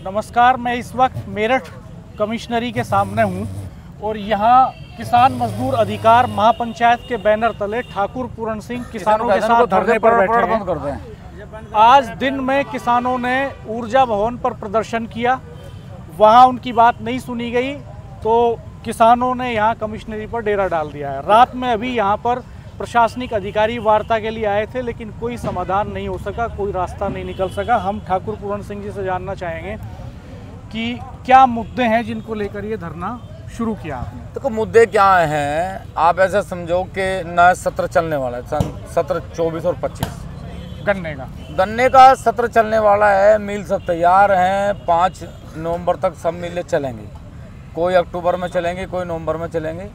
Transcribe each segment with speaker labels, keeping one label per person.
Speaker 1: नमस्कार, मैं इस वक्त मेरठ कमिश्नरी के सामने हूं और यहां किसान मजदूर अधिकार महापंचायत के बैनर तले ठाकुर पूरण सिंह किसानों के साथ धरने पर बैठे हैं। आज दिन में किसानों ने ऊर्जा भवन पर प्रदर्शन किया, वहां उनकी बात नहीं सुनी गई तो किसानों ने यहां कमिश्नरी पर डेरा डाल दिया है। रात में अभी यहां पर प्रशासनिक अधिकारी वार्ता के लिए आए थे, लेकिन कोई समाधान नहीं हो सका, कोई रास्ता नहीं निकल सका। हम ठाकुर पूरण सिंह जी से जानना चाहेंगे कि क्या मुद्दे हैं जिनको लेकर ये धरना शुरू किया आपने।
Speaker 2: देखो मुद्दे क्या हैं, आप ऐसा समझो कि नया सत्र चलने वाला है, सत्र 24 और 25 गन्ने का सत्र चलने वाला है। मिल सब तैयार हैं, 5 नवंबर तक सब मिलें चलेंगी, कोई अक्टूबर में चलेंगे, कोई नवंबर में चलेंगे।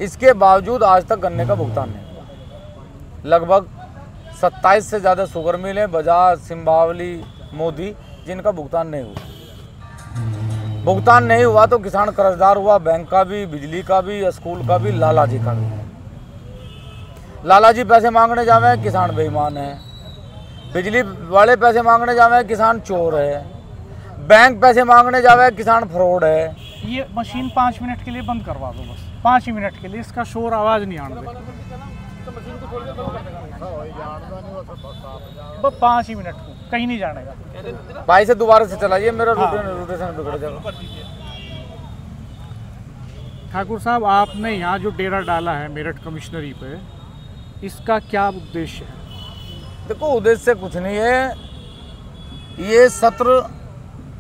Speaker 2: इसके बावजूद आज तक गन्ने का भुगतान नहीं हुआ। लगभग 27 से ज़्यादा शुगर मिल हैं, बजाज, सिंबावली, मोदी, जिनका भुगतान नहीं हुआ। भुगतान नहीं हुआ तो किसान कर्जदार हुआ, बैंक का भी, बिजली का भी, स्कूल का भी, लाला जी का भी। लाला जी पैसे मांगने जावे, किसान बेईमान है। बिजली वाले पैसे मांगने जावे, किसान चोर है। बैंक पैसे मांगने जावे, किसान फ्रॉड है।
Speaker 1: ये मशीन 5 मिनट के लिए बंद करवा दो, बस 5 ही मिनट के लिए, इसका शोर आवाज़ नहीं आने दे। बस 5 ही मिनट को, कहीं नहीं जाने का।
Speaker 2: भाई से दोबारा से चलाइए, मेरा रोटेशन बिगड़ जाएगा।
Speaker 1: ठाकुर साहब, आपने यहाँ जो डेरा डाला है मेरठ कमिश्नरी पे, इसका क्या उद्देश्य है?
Speaker 2: देखो उद्देश्य कुछ नहीं है। ये सत्र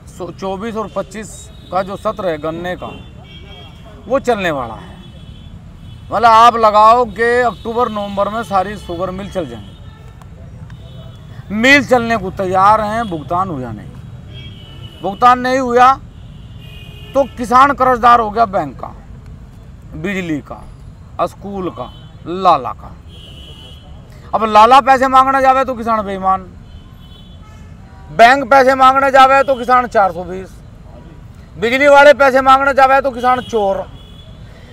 Speaker 2: 24 और 25 का जो सत्र है गन्ने का, वो चलने वाला है। मतलब आप लगाओ कि अक्टूबर नवंबर में सारी शुगर मिल चल जाएंगी। मिल चलने को तैयार हैं, भुगतान हुआ नहीं। भुगतान नहीं हुआ तो किसान कर्जदार हो गया, बैंक का, बिजली का, स्कूल का, लाला का। अब लाला पैसे मांगने जावे तो किसान बेईमान, बैंक पैसे मांगने जावे तो किसान 420, बिजली वाले पैसे मांगने जावे तो किसान चोर।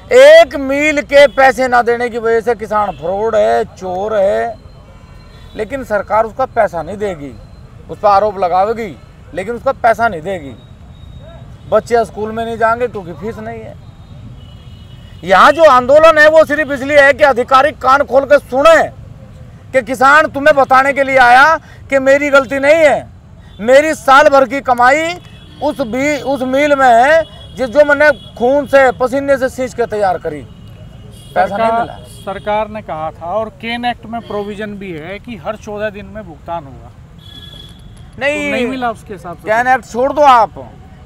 Speaker 2: एक मील के पैसे ना देने की वजह से किसान फ्रॉड है, चोर है। लेकिन सरकार उसका पैसा नहीं देगी, उस पर आरोप लगावेगी लेकिन उसका पैसा नहीं देगी। बच्चे स्कूल में नहीं जाएंगे क्योंकि फीस नहीं है। यहाँ जो आंदोलन है वो सिर्फ इसलिए है कि अधिकारी कान खोल के सुने कि किसान तुम्हें बताने के लिए आया कि मेरी गलती नहीं है, मेरी साल भर की कमाई उस मील में है जो मैंने खून से पसीने से सींच के तैयार करी, पैसा नहीं मिला।
Speaker 1: सरकार ने कहा था और केन एक्ट में प्रोविजन भी है कि हर 14 दिन में भुगतान होगा। नहीं मिला उसके हिसाब से।
Speaker 2: कैन एक्ट छोड़ दो आप,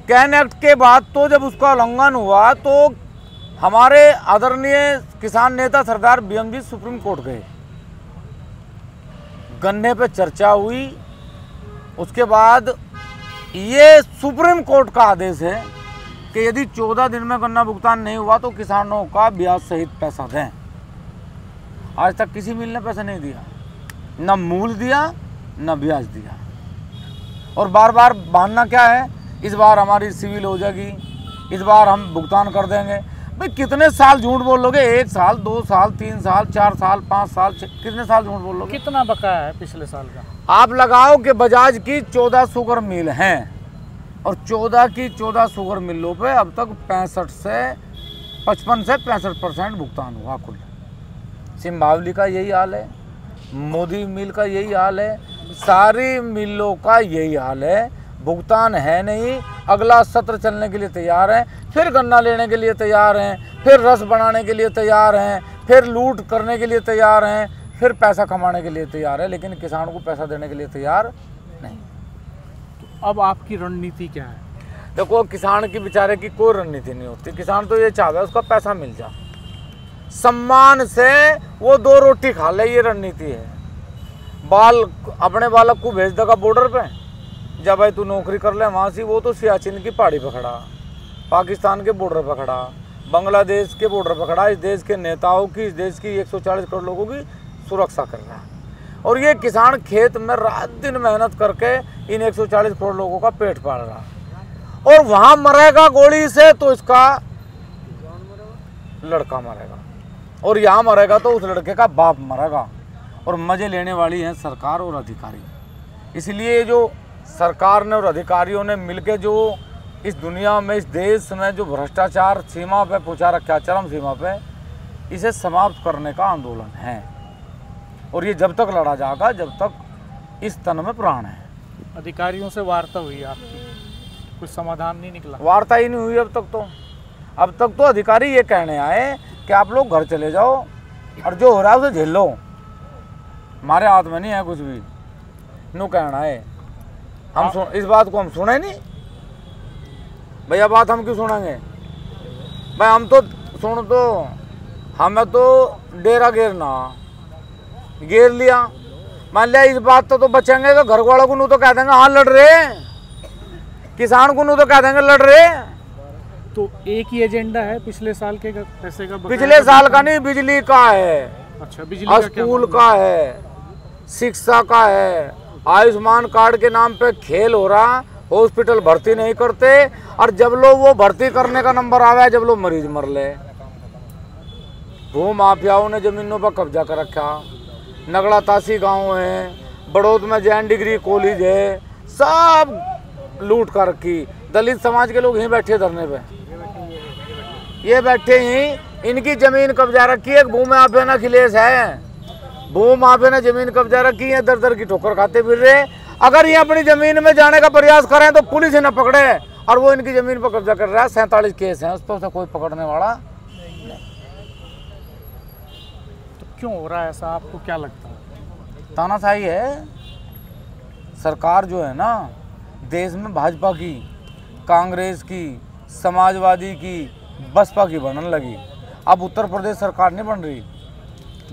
Speaker 2: कैन एक्ट के बाद तो जब उसका उल्लंघन हुआ तो हमारे आदरणीय किसान नेता सरदार BM जी सुप्रीम कोर्ट गए, गन्ने पे चर्चा हुई। उसके बाद ये सुप्रीम कोर्ट का आदेश है कि यदि 14 दिन में गन्ना भुगतान नहीं हुआ तो किसानों का ब्याज सहित पैसा दें। आज तक किसी मिल ने पैसा नहीं दिया, न मूल दिया न ब्याज दिया। और बार बार बहाना क्या है, इस बार हमारी सिविल हो जाएगी, इस बार हम भुगतान कर देंगे। भाई कितने साल झूठ बोल लोगे? 1 साल, 2 साल, 3 साल, 4 साल, 5 साल, कितने साल झूठ बोल लोगे?
Speaker 1: कितना बकाया है पिछले साल का?
Speaker 2: आप लगाओ कि बजाज की 14 शुगर मिल हैं और 14 की 14 शुगर मिलों पे अब तक 55 से 65% भुगतान हुआ कुल। सिंबावली का यही हाल है, मोदी मिल का यही हाल है, सारी मिलों का यही हाल है। भुगतान है नहीं। अगला सत्र चलने के लिए तैयार हैं, फिर गन्ना लेने के लिए तैयार हैं, फिर रस बनाने के लिए तैयार हैं, फिर लूट करने के लिए तैयार हैं, फिर पैसा कमाने के लिए तैयार है, लेकिन किसान को पैसा देने के लिए तैयार नहीं।
Speaker 1: तो अब आपकी रणनीति क्या है?
Speaker 2: देखो किसान की बेचारे की कोई रणनीति नहीं होती। किसान तो ये चाहता है उसका पैसा मिल जाए, सम्मान से वो 2 रोटी खा ले, ये रणनीति है। अपने बालक को भेज देगा बॉर्डर पे, जब भाई तू नौकरी कर ले वहाँ से, वो तो सियाचिन की पहाड़ी पर खड़ा, पाकिस्तान के बॉर्डर पर खड़ा, बांग्लादेश के बॉर्डर पर खड़ा, इस देश के नेताओं की, इस देश की 140 करोड़ लोगों की सुरक्षा कर रहा है। और ये किसान खेत में रात दिन मेहनत करके इन 140 करोड़ लोगों का पेट पाल रहा है। और वहाँ मरेगा गोली से तो इसका लड़का मरेगा, और यहाँ मरेगा तो उस लड़के का बाप मरेगा। और मजे लेने वाली हैं सरकार और अधिकारी। इसलिए जो सरकार ने और अधिकारियों ने मिलके जो इस दुनिया में, इस देश में जो भ्रष्टाचार सीमा पे पहुंचा रखा, चरम सीमा पे, इसे समाप्त करने का आंदोलन है। और ये जब तक लड़ा जाएगा जब तक इस तन में प्राण है।
Speaker 1: अधिकारियों से वार्ता हुई आपकी, कुछ समाधान नहीं निकला?
Speaker 2: वार्ता ही नहीं हुई अब तक तो अधिकारी ये कहने आए कि आप लोग घर चले जाओ और जो हो रहा है उसे झेल लो, हमारे हाथ में नहीं है कुछ भी, नो कहना है। हम इस बात को हम सुने नहीं भैया, बात हम क्यों सुनेंगे भाई? हम तो सुन, तो हमें तो डेरा घेर लिया, मान लिया इस बात तो बचेंगे कि घर वालों को तो कह देंगे हाँ लड़ रहे, किसान को तो कह देंगे लड़ रहे।
Speaker 1: तो एक ही एजेंडा है पिछले साल के पैसे का?
Speaker 2: पिछले साल का नहीं, बिजली का है।
Speaker 1: अच्छा, बिजली
Speaker 2: स्कूल का है, शिक्षा का है, आयुष्मान कार्ड के नाम पे खेल हो रहा, हॉस्पिटल भर्ती नहीं करते, और जब लोग वो भर्ती करने का नंबर आवे, जब लोग मरीज मर ले। भू माफियाओं ने जमीनों पर कब्जा कर रखा, नगड़ा तासी गांव है, बड़ौद में जैन डिग्री कॉलेज है, सब लूट कर रखी। दलित समाज के लोग यहीं बैठे धरने पे, ये बैठे ही इनकी जमीन कब्जा रखी है। भू माफिया ने अखिलेश है, भू माफिया ने जमीन कब्जा रखी है, दर दर की ठोकर खाते फिर रहे। अगर ये अपनी जमीन में जाने का प्रयास करें तो पुलिस ही न पकड़े, और वो इनकी जमीन पर कब्जा कर रहा है। 47 केस हैं, उस पर से कोई पकड़ने वाला नहीं।
Speaker 1: तो क्यों हो रहा है ऐसा, आपको क्या लगता है?
Speaker 2: तानाशाही है। सरकार जो है ना, देश में भाजपा की, कांग्रेस की, समाजवादी की, बसपा की बनने लगी। अब उत्तर प्रदेश सरकार नहीं बन रही,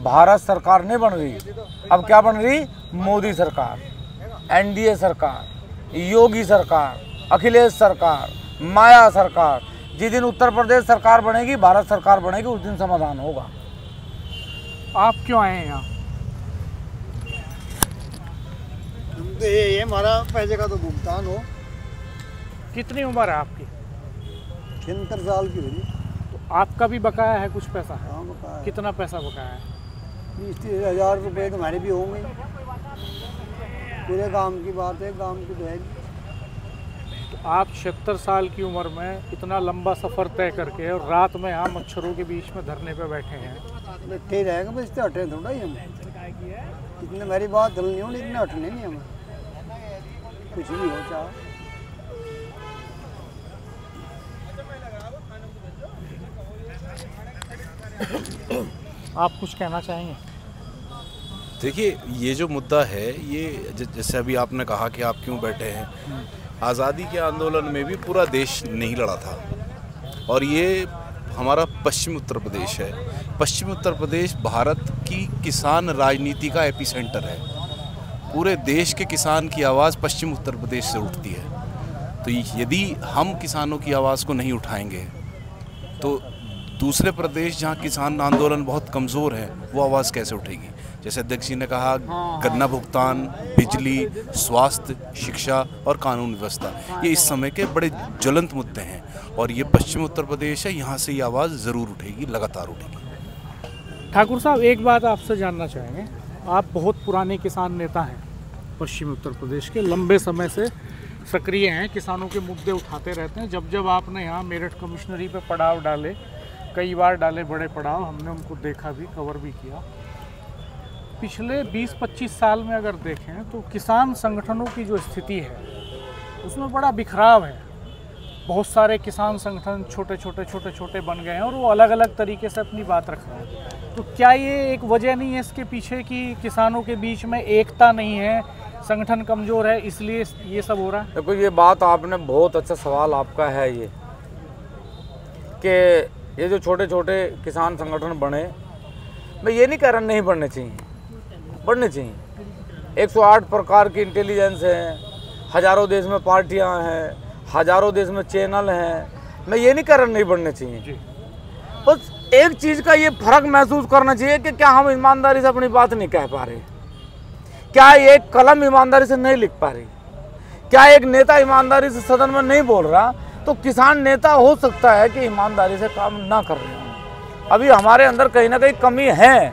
Speaker 2: भारत सरकार नहीं बन रही, अब क्या बन रही? मोदी सरकार, एनडीए सरकार, योगी सरकार, अखिलेश सरकार, माया सरकार। जिस दिन उत्तर प्रदेश सरकार बनेगी, भारत सरकार बनेगी, उस दिन समाधान होगा।
Speaker 1: आप क्यों आए हैं यहाँ?
Speaker 3: ये हमारा पैसे का तो भुगतान हो।
Speaker 1: कितनी उम्र है आपकी?
Speaker 3: 76 साल की होगी।
Speaker 1: तो आपका भी बकाया है कुछ पैसा?
Speaker 3: हाँ, बकाया है।
Speaker 1: कितना पैसा बकाया है?
Speaker 3: 20-30 हज़ार रुपये तो हमारे भी होंगे। पूरे गांव की बात है, गांव की तो है।
Speaker 1: तो आप 76 साल की उम्र में इतना लंबा सफ़र तय करके और रात में यहाँ मच्छरों के बीच में धरने पे बैठे हैं।
Speaker 3: बैठे ही रहेंगे, बस इतने हटे थोड़ा ही हम, इतने मेरी बात दिल नहीं हो, इतने हटने नहीं हमें, कुछ भी हो चाहे।
Speaker 1: आप कुछ कहना चाहेंगे?
Speaker 4: देखिए, ये जो मुद्दा है, ये जैसे अभी आपने कहा कि आप क्यों बैठे हैं, आज़ादी के आंदोलन में भी पूरा देश नहीं लड़ा था, और ये हमारा पश्चिम उत्तर प्रदेश है। पश्चिम उत्तर प्रदेश भारत की किसान राजनीति का एपिसेंटर है। पूरे देश के किसान की आवाज़ पश्चिम उत्तर प्रदेश से उठती है। तो यदि हम किसानों की आवाज़ को नहीं उठाएंगे तो दूसरे प्रदेश जहाँ किसान आंदोलन बहुत कमज़ोर है, वो आवाज़ कैसे उठेगी? जैसे अध्यक्ष जी ने कहा, गन्ना भुगतान, बिजली, स्वास्थ्य, शिक्षा और कानून व्यवस्था, ये इस समय के बड़े ज्वलंत मुद्दे हैं, और ये पश्चिम उत्तर प्रदेश है, यहाँ से ये आवाज़ ज़रूर उठेगी, लगातार उठेगी।
Speaker 1: ठाकुर साहब, एक बात आपसे जानना चाहेंगे। आप बहुत पुराने किसान नेता हैं, पश्चिम उत्तर प्रदेश के, लंबे समय से सक्रिय हैं, किसानों के मुद्दे उठाते रहते हैं। जब जब आपने यहाँ मेरठ कमिश्नरी पे पड़ाव डाले, कई बार डाले बड़े पड़ाव, हमने उनको देखा भी, कवर भी किया। पिछले 20-25 साल में अगर देखें तो किसान संगठनों की जो स्थिति है उसमें बड़ा बिखराव है। बहुत सारे किसान संगठन छोटे छोटे बन गए हैं और वो अलग अलग तरीके से अपनी बात रख रहे हैं। तो क्या ये एक वजह नहीं है इसके पीछे कि किसानों के बीच में एकता नहीं है, संगठन कमज़ोर है, इसलिए ये सब हो रहा है?
Speaker 2: देखो, ये बात आपने, बहुत अच्छा सवाल आपका है ये, कि ये जो छोटे छोटे किसान संगठन बने, मैं ये नहीं कह रहा नहीं बढ़ने चाहिए, बढ़ने चाहिए। 108 प्रकार की इंटेलिजेंस है, हज़ारों देश में पार्टियां हैं, हज़ारों देश में चैनल हैं, मैं ये नहीं कह रहा नहीं बढ़ने चाहिए। बस एक चीज़ का ये फर्क महसूस करना चाहिए कि क्या हम ईमानदारी से अपनी बात नहीं कह पा रहे, क्या एक कलम ईमानदारी से नहीं लिख पा रही, क्या एक नेता ईमानदारी से सदन में नहीं बोल रहा, तो किसान नेता हो सकता है कि ईमानदारी से काम ना कर रहे हों। अभी हमारे अंदर कहीं ना कहीं कमी है।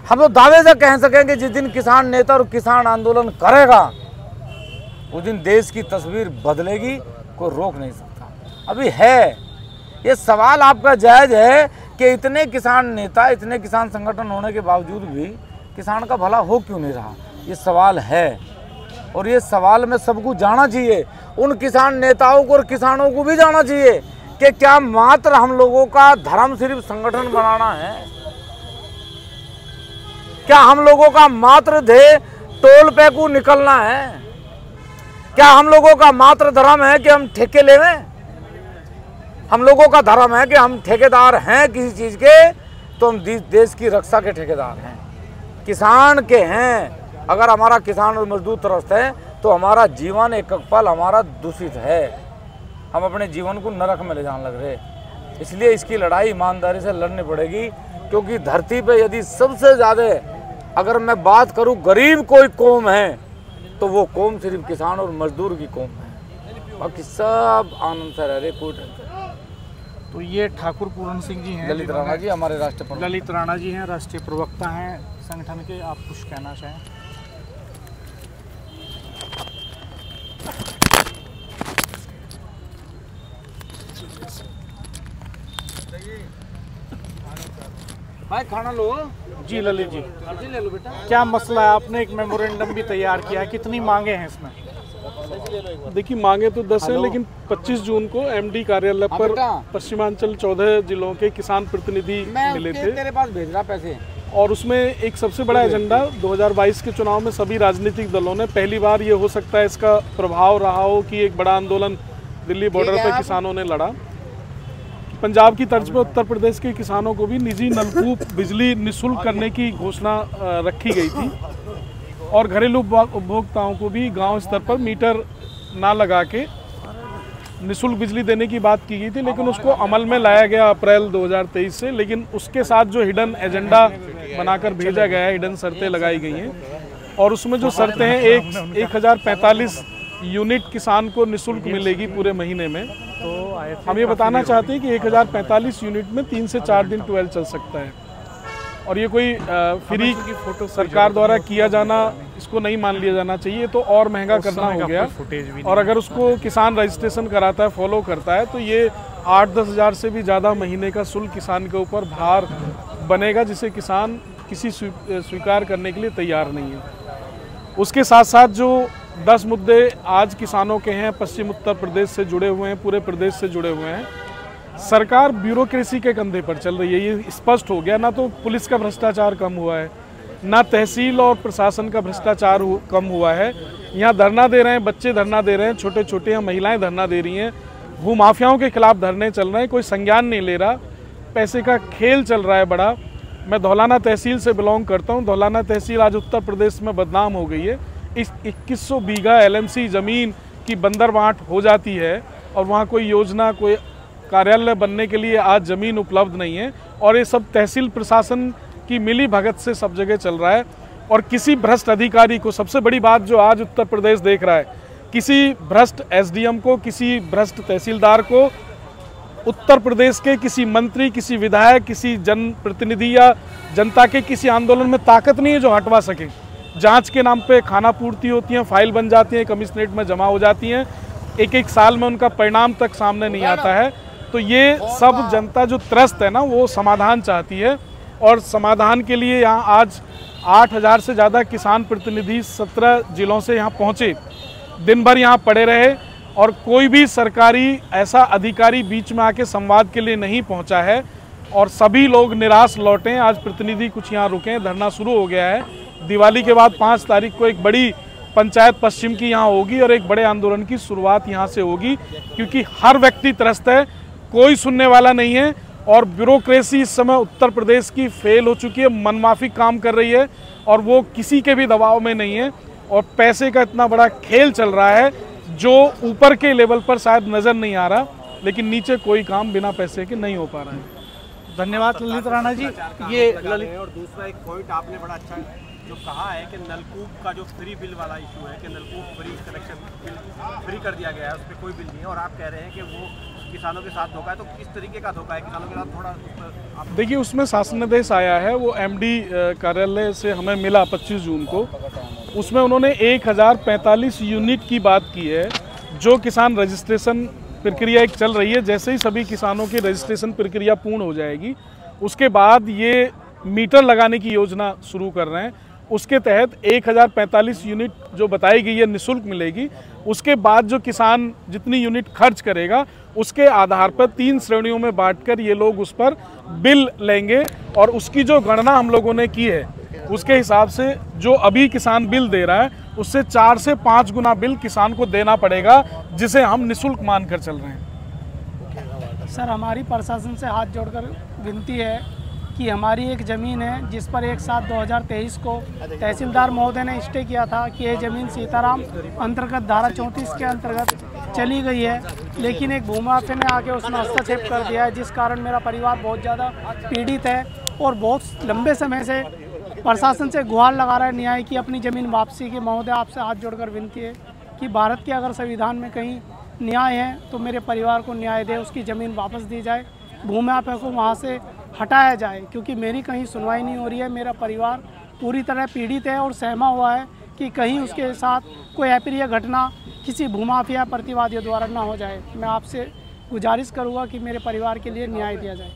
Speaker 2: हम तो दावे से कह सकेंगे जिस दिन किसान नेता और किसान आंदोलन करेगा उस दिन देश की तस्वीर बदलेगी, कोई रोक नहीं सकता। अभी है ये सवाल आपका जायज़ है कि इतने किसान नेता, इतने किसान संगठन होने के बावजूद भी किसान का भला हो क्यों नहीं रहा, ये सवाल है। और ये सवाल में सबको जाना चाहिए, उन किसान नेताओं को और किसानों को भी जाना चाहिए कि क्या मात्र हम लोगों का धर्म सिर्फ संगठन बनाना है? क्या हम लोगों का मात्र ध्येय टोल पे को निकलना है? क्या हम लोगों का मात्र धर्म है कि हम ठेके लेवें? हम लोगों का धर्म है कि हम ठेकेदार हैं किसी चीज़ के, तो हम देश की रक्षा के ठेकेदार हैं, किसान के हैं। अगर हमारा किसान और मजदूर त्रस्त है तो हमारा जीवन एक पल हमारा दूषित है, हम अपने जीवन को नरक में ले जाने लग रहे। इसलिए इसकी लड़ाई ईमानदारी से लड़नी पड़ेगी, क्योंकि धरती पे यदि सबसे ज़्यादा अगर मैं बात करूं गरीब कोई कौम है तो वो कौम सिर्फ किसान और मजदूर की कौम है, बाकी सब आनंद से रह रहे, कोई टेंशन।
Speaker 1: तो ये ठाकुर पूरन सिंह जी हैं,
Speaker 2: ललित राणा जी हमारे राष्ट्रीय प्रवक्ता।
Speaker 1: ललित राणा जी हैं, राष्ट्रीय प्रवक्ता हैं संगठन के। आप कुछ कहना चाहें?
Speaker 2: भाई खाना लो
Speaker 1: जी ललित जी,
Speaker 2: ले लो बेटा।
Speaker 1: क्या मसला है? आपने एक मेमोरेंडम भी तैयार किया है, कितनी मांगे हैं इसमें?
Speaker 5: देखिए मांगे तो 10 है, लेकिन 25 जून को एमडी कार्यालय पर पश्चिमांचल 14 जिलों के किसान प्रतिनिधि मिले थे।
Speaker 2: तेरे पास भेज रहा पैसे।
Speaker 5: और उसमें एक सबसे बड़ा एजेंडा 2022 के चुनाव में सभी राजनीतिक दलों ने पहली बार ये हो सकता है इसका प्रभाव रहा हो कि एक बड़ा आंदोलन दिल्ली बॉर्डर पर किसानों ने लड़ा। पंजाब की तर्ज पर उत्तर प्रदेश के किसानों को भी निजी नलकूप बिजली निःशुल्क करने की घोषणा रखी गई थी, और घरेलू उपभोक्ताओं को भी गांव स्तर पर मीटर ना लगा के निःशुल्क बिजली देने की बात की गई थी, लेकिन उसको अमल में लाया गया अप्रैल 2023 से। लेकिन उसके साथ जो हिडन एजेंडा बनाकर भेजा गया है, हिडन शर्तें लगाई गई हैं, और उसमें जो शर्तें हैं 1045 यूनिट किसान को निःशुल्क मिलेगी पूरे महीने में। तो हम ये बताना चाहते हैं कि 1045 यूनिट में 3 से 4 दिन ट्वेल चल सकता है, और ये कोई फ्री फोटो सरकार द्वारा किया जाना इसको नहीं मान लिया जाना चाहिए, तो और महंगा करना हो गया। और अगर उसको किसान रजिस्ट्रेशन कराता है, फॉलो करता है, तो ये 8-10 हज़ार से भी ज़्यादा महीने का शुल्क किसान के ऊपर भार बनेगा, जिसे किसान किसी स्वीकार करने के लिए तैयार नहीं है। उसके साथ साथ जो 10 मुद्दे आज किसानों के हैं, पश्चिम उत्तर प्रदेश से जुड़े हुए हैं, पूरे प्रदेश से जुड़े हुए हैं। सरकार ब्यूरोक्रेसी के कंधे पर चल रही है, ये स्पष्ट हो गया। ना तो पुलिस का भ्रष्टाचार कम हुआ है, ना तहसील और प्रशासन का भ्रष्टाचार कम हुआ है। यहाँ धरना दे रहे हैं बच्चे, धरना दे रहे हैं छोटे छोटे, यहाँ महिलाएं धरना दे रही हैं, भूमाफियाओं के खिलाफ धरने चल रहे हैं, कोई संज्ञान नहीं ले रहा, पैसे का खेल चल रहा है बड़ा। मैं धौलाना तहसील से बिलोंग करता हूँ। धौलाना तहसील आज उत्तर प्रदेश में बदनाम हो गई है। इस 2100 बीघा LMC ज़मीन की बंदरबांट हो जाती है, और वहाँ कोई योजना, कोई कार्यालय बनने के लिए आज ज़मीन उपलब्ध नहीं है, और ये सब तहसील प्रशासन की मिली भगत से सब जगह चल रहा है। और किसी भ्रष्ट अधिकारी को, सबसे बड़ी बात जो आज उत्तर प्रदेश देख रहा है, किसी भ्रष्ट SDM को, किसी भ्रष्ट तहसीलदार को उत्तर प्रदेश के किसी मंत्री, किसी विधायक, किसी जनप्रतिनिधि या जनता के किसी आंदोलन में ताकत नहीं है जो हटवा सके। जांच के नाम पे खाना पूर्ति होती है, फाइल बन जाती है, कमिश्नरेट में जमा हो जाती हैं, एक साल में उनका परिणाम तक सामने नहीं आता है। तो ये सब जनता जो त्रस्त है ना, वो समाधान चाहती है, और समाधान के लिए यहाँ आज 8000 से ज़्यादा किसान प्रतिनिधि 17 जिलों से यहाँ पहुँचे, दिन भर यहाँ पड़े रहे, और कोई भी सरकारी ऐसा अधिकारी बीच में आके संवाद के लिए नहीं पहुँचा है, और सभी लोग निराश लौटे हैं। आज प्रतिनिधि कुछ यहाँ रुके हैं, धरना शुरू हो गया है। दिवाली के बाद 5 तारीख को एक बड़ी पंचायत पश्चिम की यहाँ होगी, और एक बड़े आंदोलन की शुरुआत यहाँ से होगी, क्योंकि हर व्यक्ति त्रस्त है, कोई सुनने वाला नहीं है। और ब्यूरोक्रेसी इस समय उत्तर प्रदेश की फेल हो चुकी है, मनमाफी काम कर रही है, और वो किसी के भी दबाव में नहीं है। और पैसे का इतना बड़ा खेल चल रहा है जो ऊपर के लेवल पर शायद नज़र नहीं आ रहा, लेकिन नीचे कोई काम बिना पैसे के नहीं हो पा रहा है।
Speaker 1: धन्यवाद ललित राणा जी। ये ललित,
Speaker 6: और दूसरा एक पॉइंट आपने बड़ा अच्छा जो कहा है कि नलकूप का जो फ्री बिल वाला इशू है कि नलकूप फ्री कनेक्शन बिल फ्री कर दिया गया है, उस पर कोई बिल नहीं है, और आप कह रहे हैं कि वो किसानों के साथ धोखा है। तो किस तरीके का धोखा है किसानों के साथ? थोड़ा
Speaker 5: देखिए, उसमें शासनादेश आया है, वो MD कार्यालय से हमें मिला 25 जून को। उसमें उन्होंने 1045 यूनिट की बात की है, जो किसान रजिस्ट्रेशन प्रक्रिया एक चल रही है। जैसे ही सभी किसानों की रजिस्ट्रेशन प्रक्रिया पूर्ण हो जाएगी, उसके बाद ये मीटर लगाने की योजना शुरू कर रहे हैं। उसके तहत 1045 यूनिट जो बताई गई है निःशुल्क मिलेगी। उसके बाद जो किसान जितनी यूनिट खर्च करेगा, उसके आधार पर 3 श्रेणियों में बांटकर ये लोग उस पर बिल लेंगे, और उसकी जो गणना हम लोगों ने की है, उसके हिसाब से जो अभी किसान बिल दे रहा है, उससे 4 से 5 गुना बिल किसान को देना पड़ेगा, जिसे हम निःशुल्क मानकर चल रहे हैं।
Speaker 7: सर, हमारी प्रशासन से हाथ जोड़कर विनती है कि हमारी एक ज़मीन है जिस पर 1/7/2023 को तहसीलदार महोदय ने स्टे किया था कि ये ज़मीन सीताराम अंतर्गत धारा 34 के अंतर्गत चली गई है, लेकिन एक भूमाफिया ने आके उसमें हस्तक्षेप कर दिया है, जिस कारण मेरा परिवार बहुत ज़्यादा पीड़ित है और बहुत लंबे समय से प्रशासन से गुहार लगा रहा है न्याय की अपनी ज़मीन वापसी की। महोदय, आपसे हाथ जोड़कर विनती है कि भारत के अगर संविधान में कहीं न्याय है तो मेरे परिवार को न्याय दे, उसकी ज़मीन वापस दी जाए, भूमाफिया को वहाँ से हटाया जाए, क्योंकि मेरी कहीं सुनवाई नहीं हो रही है। मेरा परिवार पूरी तरह पीड़ित है और सहमा हुआ है कि कहीं उसके साथ कोई अप्रिय घटना किसी भूमाफिया प्रतिवादियों द्वारा ना हो जाए। मैं आपसे गुजारिश करूँगा कि मेरे परिवार के लिए न्याय दिया जाए।